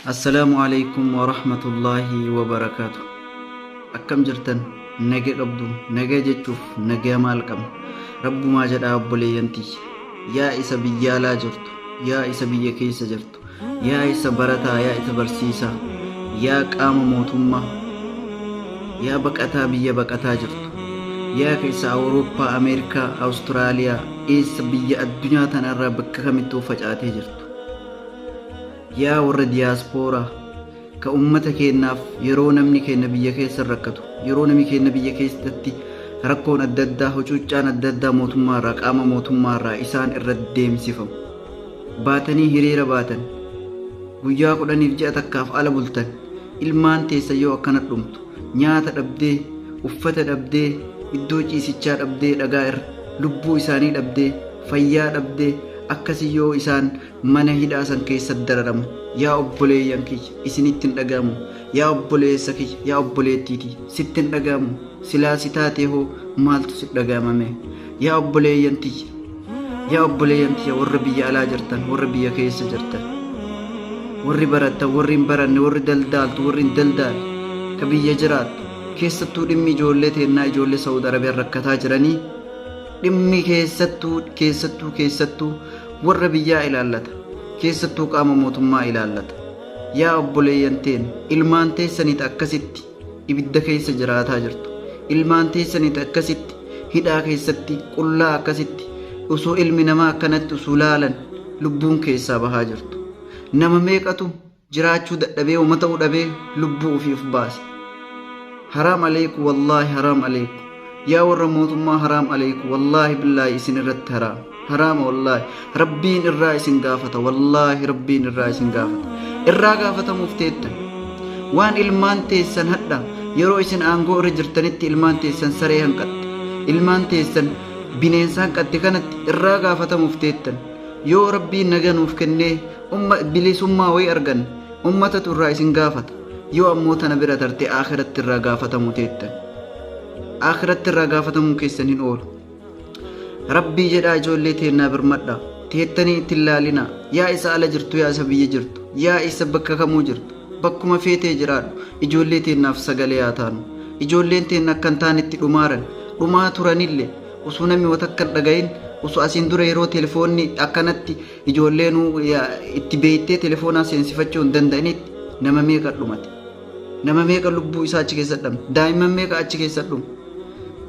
Assalamu alaikum wa rahmatullahi wa barakatuh. Akkam jirtan nagee qabdu nagee jechuuf nagee maal qabna rabbumaa jedhaa obboleeyyantii yaa isa biyya alaa jirtu yaa isa biyya keessa jirtu yaa isa barataa yaa isa barsiisaa yaa qaama mootummaa yaa baqataa biyya baqataa jirtu yaa keessa Awurooppaa Ameerikaa Awustiraaliyaa isa biyya addunyaa tanarraa bakka kamittuu facaatee jirtu yaa warra diiyaaspooraa ka ummata keenyaaf yeroo namni keenya biyya keessa rakkatu yeroo namni keenya biyya keessatti rakkoon adda addaa hucuuccaan adda addaa mootummaarraa qaama mootummaarraa isaan irra deemsifamu baatanii hiriira baatan guyyaa 10 ji'a takkaaf ala bultan ilmaan teessa yoo akkana dhumtu nyaata dhabdee uffata dhabdee iddoo ciisichaa dhabdee dhagaa irra lubbuu isaanii dhabdee fayyaa dhabdee akkasii yoo isaan mana hidhaa san keessa dararamu yaa obboleeyyan kiyya isinittiin dhagahamu yaa obboleessa kiyya yaa obboleettiitii sittiin dhagahamu silaa si taatee hoo maaltu si dhagahamame yaa obboleeyyan tiyya warra biyya alaa jirtan warra biyya keessa jirtan warri barattan warri hin baranne warri daldaaltu warri hin daldaalle ka biyya jiraattu keessattuu dhimmi ijoollee teennaa ijoollee Saawud Arabiyaa rakkataa jiranii dhimmi keessattuu warra biyyaa ilaallata keessattuu qaama mootummaa ilaallata yaa obboleeyyan teenya ilmaan teessaniit akkasitti ibidda keessa jiraataa jirtu ilmaan teessaniit akkasitti hidhaa keessatti qullaa akkasitti osoo ilmi namaa akkanatti osoo laalan lubbuun keessaa bahaa jirtu nama meeqatu jiraachuu dadhabee uummata udhabee lubbuu ofiif baase haraam aleeku wallaahi haraam aleeku yaa warra mootummaa haraam aleeku wallaahi billaahi isin irratti haraama wallaahi rabbiin irraa isin gaafata wallaahi rabbiin irraa isin gaafata irraa gaafatamuuf teettan waan ilmaan teessan hadha yeroo isin aangoo irra jirtanitti ilmaan teessan saree hanqatte ilmaan teessan bineensa hanqatte kanatti irraa gaafatamuuf teettan yoo rabbiin naganuuf kennee bilisummaa way argan ummatatu irraa isin gaafata yoo ammoo tana bira tarte akhiratti irraa gaafatamu teettan akhiratti irraa gaafatamuu keessan hin oolu rabbii jedhaa ijoollee teennaa birmadha teettanii itti ilaalina yaa isa ala jirtu yaa isa biyya jirtu yaa isa bakka kamuu jirtu bakkuma feetee jiraadhu ijoollee teennaaf sagalee haa taanu ijoolleen teenna akkan taanitti dhumaa turanillee osoo namni wata akkan dhagayin osoo asiin dura yeroo telefoonni akkanatti ijoolleen itti beeytee telefoonaa seensifachuu hin danda'initti nama meeqa dhumate nama meeqa lubbuu isaa achi keessa dhabne daa'imman meeqa achi keessa dhumu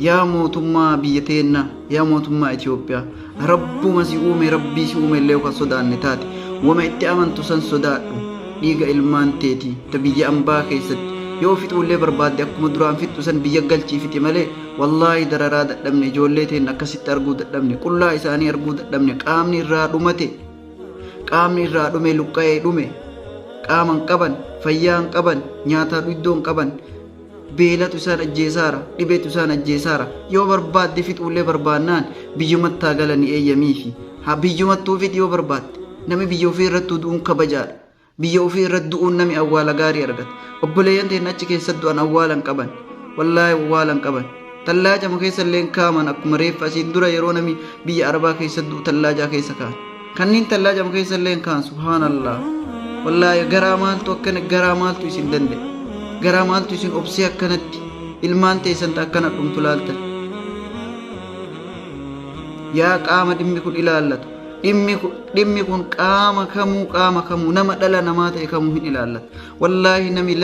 yaa mootummaa biyya teennaa yaa mootummaa Itoophiyaa rabbuma si uume rabbii si uume illee kan sodaanne taate wama itti amantu san sodaadhu dhiiga ilmaan teetii ta biyya ambaa keessatti yoo fixuullee barbaadde akkuma duraan fixu san biyya galchii fixi malee wallaahi dararaa dadhabne ijoollee teenna akkasitti arguu dadhabne qullaa isaanii arguu dadhabne qaamni irraa dhume luqqa'ee dhume qaaman qaban fayyaan qaban nyaataa iddoon qaban beelatu isaan ajjeesaara dhibeetu isaan ajjeesaara yoo barbaadde fixuullee barbaannaan biyyumattaa galanii eeyyamiifi biyyumattuu fixi yoo barbaadde nami biyya ofii irratti du'uun kabajaadha biyya ofii irratti du'uun nami awwaala gaarii argata obboleeyyan teenya achi keessatti du'an awwaalan qaban wallaahi awwaalan qaban tallaajama keessa illee kaaman akkuma reeffa asiin dura yeroo nami biyya arabaa keessa du'u tallaajaa keessa kaan kanniin tallaajama keessa illee kaan subhaanallah wallaahi garaa maaltu isin danda'e garaa maaltu isin obsee akkanatti ilmaan teessan akkana dhumtu laaltan yaa qaama dhimmi kun ilaallatu dhimmi kun qaama kamuu nama dhala namaa ta'e kamuu hin ilaallatu wallaahi nami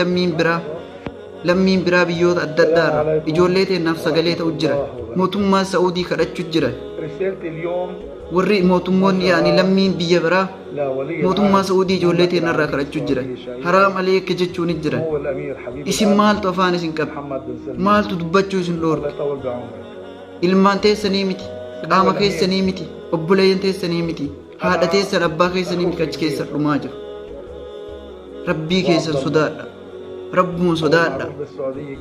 lammiin biraa biyyoota adda addaarra ijoollee teennaaf sagalee ta'u jira mootummaa Saa'udii kadhachuu jiran warri mootummoonni yaani lammiin biyya biraa mootummaa Saa'udii ijoollee teennarraa kadhachuu jiran haraam aleekka jechuun jiran isin maaltu afaan isin qabe maaltu dubbachuu isin dhoorge ilmaan teessanii miti qaama keessanii miti obboleeyyan teessanii miti haadha teessan abbaa keessanii miti achi keessa dhumaa jiru rabbii keessan sodaadha rabbuma sodaadha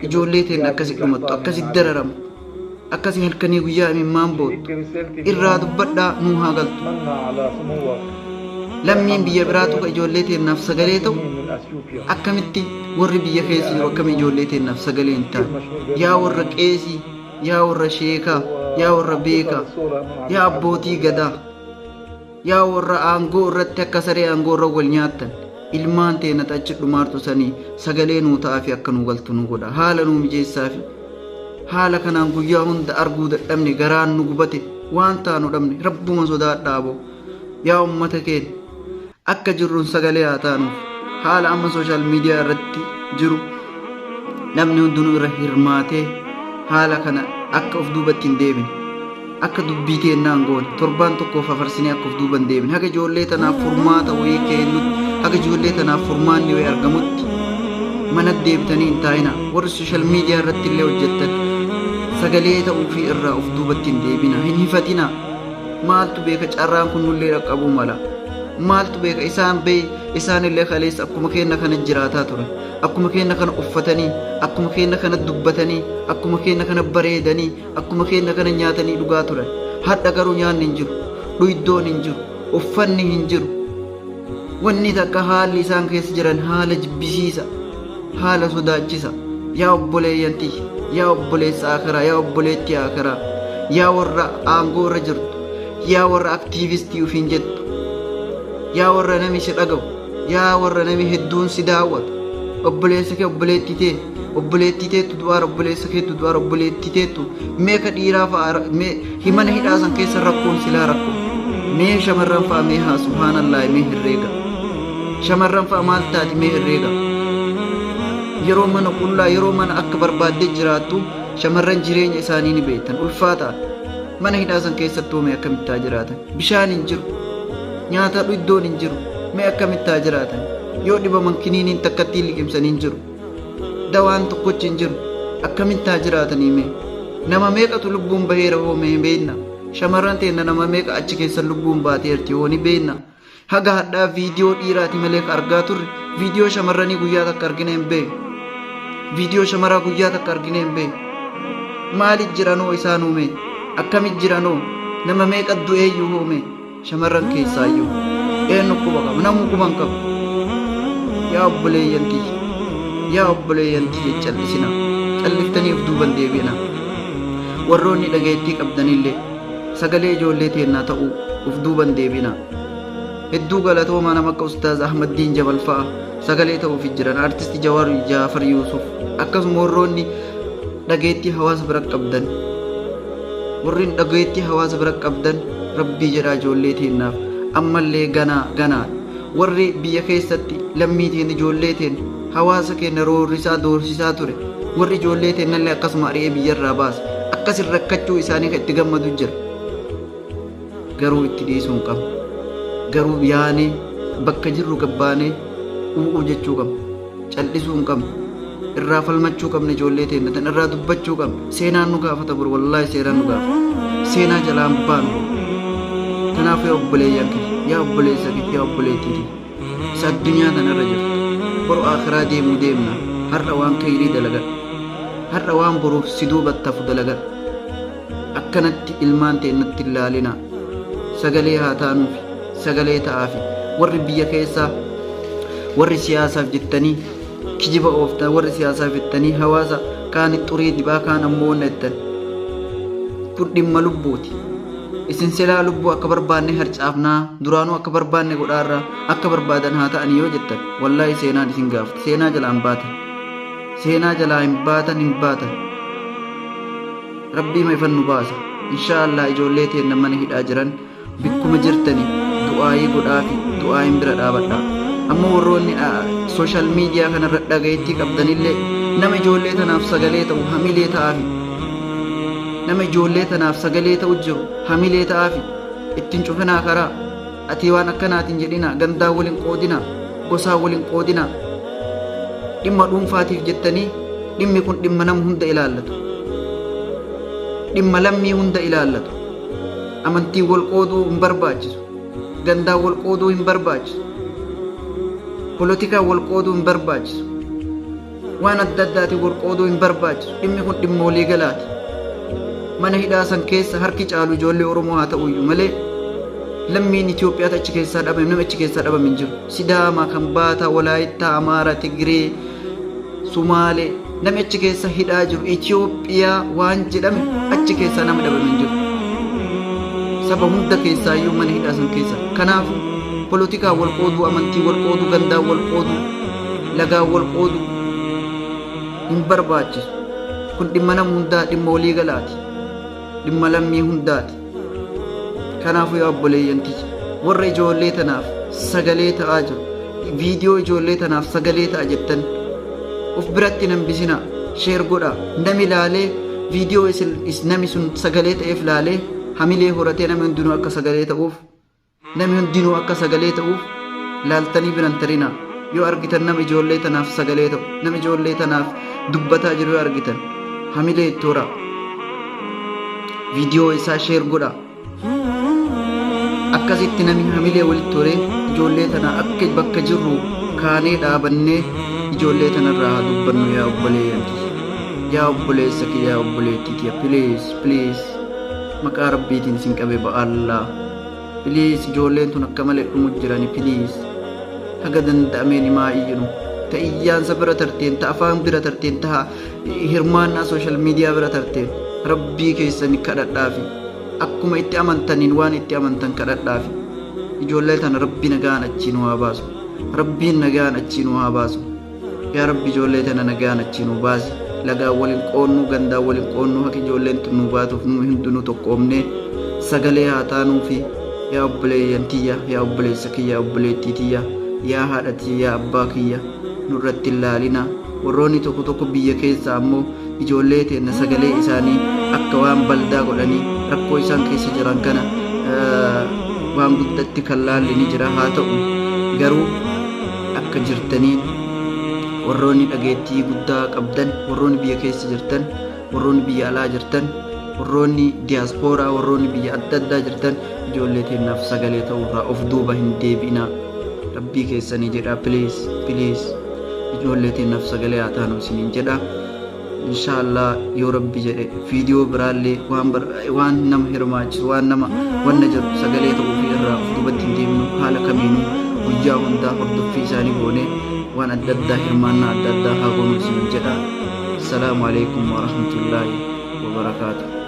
ijoollee teenna akkasi dhumattu akkasi dararamu akkasi halkanii guyyaa imimmaan boottu irraa dubbadhaa nuu haa galtu lammiin biyya biraatu ka ijoollee teennaaf sagalee ta'u akkamitti warri biyya keessa jiru akkami ijoollee teennaaf sagalee hin taane yaa warra qeesii yaa warra sheekaa yaa warra beekaa yaa abbootii gadaa yaa warra aangoo irratti akka saree aangoo irra wal nyaattan ilmaan teena achi dhumaartu sanii sagalee nuu ta'aa fi akka nu galtu nu godha haala nuu mijeessaa fi haala kanaan guyyaa hunda arguu dadhabne garaan nu gubate waan taanu dhabne rabbuma sodaadhaaboo yaa ummata keenya akka jirruun sagalee haa taanuuf haala amma sooshaal miidiyaa irratti jiru namni hundinuu irra hirmaatee haala kana akka of duubatti hin deebine akka dubbii teennaan goone torbaan tokkoof afarsinee akka of duuban deebine haga ijoollee tanaaf furmaata wayii kennutti haga ijoollee tanaaf furmaanni wayii argamutti mana deebitanii hin taa'ina warri sooshaal miidiyaa irratti illee hojjettan sagalee ta'uu fi irraa of duubatti hin deebina hin hifatina maaltu beeka carraan kun nullee dhaqqabuu mala maaltu beeka isaan illee kaleessa akkuma keenya kana jiraataa turan akkuma keenya kana uffatanii akkuma keenya kana dubbatanii akkuma keenya kana bareedanii akkuma keenya kana nyaatanii dhugaa turan hadha garuu nyaanni hin jiru dhuyiddoon hin jiru uffanni hin jiru wanni takka haalli isaan keessa jiran haala jibbisiisa haala sodaachisa yaa obboleeyyantii yaa obboleessa akaraa yaa obboleettii akaraa yaa warra aangoo irra jirtu yaa warra aktiivistii ufiin jettu yaa warra nami si dhagahu yaa warra nami hedduun si daawwatu obboleessa kee obboleettii teettu du'aara obboleessa keettu du'aara obboleettii teettu meeqa dhiiraa fa'a himana hidhaasan keessa rakkoon silaa rakkoo mee shamarran fa'a mee haa subhaanallaahi mee herreega shamarran fa'a maal taati mee herreega yeroo mana qullaa yeroo mana akka barbaaddee jiraattu shamarran jireenya isaanii ni beektan ulfaataa mana hidhaasan keessattuu mee akkamittaa jiraatan bishaan hin jiru nyaata iddoon hin jiru mee akkamittaa jiraatan yoo dhibaman kiniiniin takkatti liqimsan hin jiru dawaan tokkochi hin jiru akkamittaa jiraatanii mee nama meeqatu lubbuun baheera hoo mee beekna shamarran teenna nama meeqa achi keessa lubbuun baateerti hoo ni beekna haga hadhaa viidiyoo dhiiraati malee argaa turre viidiyoo shamarranii guyyaa takka argine hin beeku viidiyoo shamaraa guyyaa takka argine hin beeku maalit jiranoo isaan uume akkamit jiranoo nama meeqa du'eeyyuu hoome shamarran keessaayyuu eenyu quba qaba namuu quban qabu yaa obboleeyyantii callisina calliftanii of duuban deebiina warroonni dhageettii qabdanillee sagalee ijoollee teennaa ta'uu of duuban deebiina hedduu galatooma nama akka ustaaz Ahmaddiin Jabal fa'a sagalee ta'uuf jiran artisti Jaafar Yuusuf akkasuma warroonni dhageettii hawaasa bira qabdan warri dhageettii hawaasa bira qabdan rabbii jedhaa ijoollee teennaaf ammallee ganaa warri biyya keessatti lammii teen ijoollee teen hawaasa keenya roorrisaa doorsisaa ture warri ijoollee teennallee akkasuma ari'ee biyyarraa baase akkasin rakkachuu isaanii kan itti gammadu jira garuu itti dhiisuu hin qabu garuu yaanee bakka jirru gabbaanee u'uu jechuu qabna callisuu hin qabna irraa falmachuu qabna ijoollee teennatan irraa dubbachuu qabna seenaan nu gaafata bur wallaahi seeraan nu gaafata seenaa jalaan baanu kanaaf yaa obboleeyyan kee yaa obboleessa kee yaa obboleettii isa addunyaa tanarra jirtu boru akhiraa deemuu deemna har'a waan khayrii dalagan har'a waan boruuf si duubattafu dalagan akkanatti ilmaan teennatti ilaalina sagalee haa taanuufi sagalee ta'aafi warri biyya keessaa warri siyaasaaf jettanii kijiba ooftan warri siyaasaaf jettanii hawaasa kaan xurii dibaa kaan ammoo nettan kun dhimma lubbuuti isin silaa lubbuu akka barbaanne harcaafnaa duraanuu akka barbaanne godhaarraa akka barbaadan haa ta'an yoo jettan wallaahi seenaan isin gaafte seenaa jalaa hin baatan rabbii ma ifan nu baasa inshaallah ijoollee teenna mana hidhaa jiran bikkuma jirtanii du'aayii godhaafi du'aayin bira dhaabadhaa amma warroonni sooshaal miidiyaa kanarra dhagayeettii qabdanillee nama ijoollee tanaaf sagalee ta'u hamilee ta'aafi nama ijoollee tanaaf sagalee ta'u jiru hamilee ta'aafi ittiin cufinaa karaa ati waan akkanaatiin jedhina gandaa waliin qoodina gosaa waliin qoodina dhimma dhuunfaatiif jettanii dhimmi kun dhimma nama hunda ilaallatu dhimma lammii hunda ilaallatu amantii wal qooduu hin barbaachisu gandaa wal qooduu hin barbaachisu polotikaa wal qooduu hin barbaachisu waan adda addaatiin wal qooduu hin barbaachisu dhimmi kun dhimma walii galaati mana hidhaa san keessa harki caalu ijoollee Oromoo haa ta'uyyuu malee lammiin Itoophiyaa achi keessaa dhabame nama achi keessaa dhabame hin jiru Sidaama Kambaataa Walaayittaa Amaaraa Tigree Sumaalee nama achi keessa hidhaa jiru Itoophiyaa waan jedhame achi keessaa nama dhabame hin jiru saba hunda keessaayyuu mana hidhaa san keessa kanaafuu Polotikaa wal qooduu, amantii wal qooduu, gandaa wal qooduu, lagaa wal qooduu hin barbaachisu. Kun dhimma nama hundaa, dhimma walii galaati, dhimma lammii hundaati. Kanaafuu yaa obboleeyyan tiyya warra ijoollee tanaaf sagalee ta'aa jiru, viidiyoo ijoollee tanaaf sagalee ta'a jettan of biratti nambisinaa, sheer godhaa. Nami laalee viidiyoo nami sun sagalee ta'eef laalee hamilee horatee namni hundinuu akka sagalee ta'uuf, namni hundinuu akka sagalee ta'uuf laaltanii biran tarinaa. Yoo argitan nama ijoollee tanaaf sagalee ta'u, nama ijoollee tanaaf dubbataa jiru yoo argitan hamilee itti horaa, viidiyoo isaa sheer godhaa. Akkasitti namni hamilee walitti horee ijoollee tana akka bakka jirru kaanee dhaabannee ijoollee tanarraa haa dubbannu yaa obboleeyyanti, yaa obboleessa kiyya, yaa obboleettiitii. Please maqaa rabbiitiin isin qabee ba'aallaa. Please ijoolleen tun akka malee dhumu jirani. Please haga danda'ameen himaa iyyinu ta iyyaansa bira tarteen, ta afaan bira tarteen, ta hirmaannaa sooshaal miidiyaa bira tarteen rabbii keessanii kadhadhaafi akkuma itti amantaniin waan itti amantan kadhadhaafi ijoollee tana rabbi nagaan achiin waa baasu, rabbiin nagaan achiin waa baasu. Yaa rabbi ijoollee tana nagaan achiin waa baasi. Lagaa waliin qoonnuu, gandaa waliin qoonnuu, haka ijoolleen tun nu baatuuf nu hundinuu tokkoomnee sagalee haa taanuufi. Yaa obboleeyyan tiyya, yaa obboleessa kiyya, yaa obboleettii tiyya, yaa haadha tiyya, yaa abbaa kiyya nurratti hin laalina. Warroonni tokko tokko biyya keessa ammoo ijoollee teenna sagalee isaanii akka waan baldaa godhanii rakkoo isaan keessa jiran kana waan guddatti kan laalli ni jira. Haa ta'u garuu akka jirtaniin warroonni dhageettii guddaa qabdan, warroonni biyya keessa jirtan, warroonni biyya alaa jirtan, warroonni diyaaspooraa, warroonni biyya adda addaa jirtan ijoollee teennaaf sagalee ta'uurraa of duuba hin deebi'inaa. Rabbii keessanii jedhaa please ijoollee teennaaf sagalee haa taanu isiniin jedha. Inshaallah yoo rabbi jedhe viidiyoo biraallee waan nama hirmaachisu, waan nama wanna jedhu sagalee ta'uufi irraa of duubatti hin deemnu. Haala kamiinuu guyyaa hundaa hordoffii isaanii goonee waan adda addaa, hirmaannaa adda addaa haa goonu isiniin jedha. Assalaamu alaikum wa rahmatullaahi wa barakaatuh.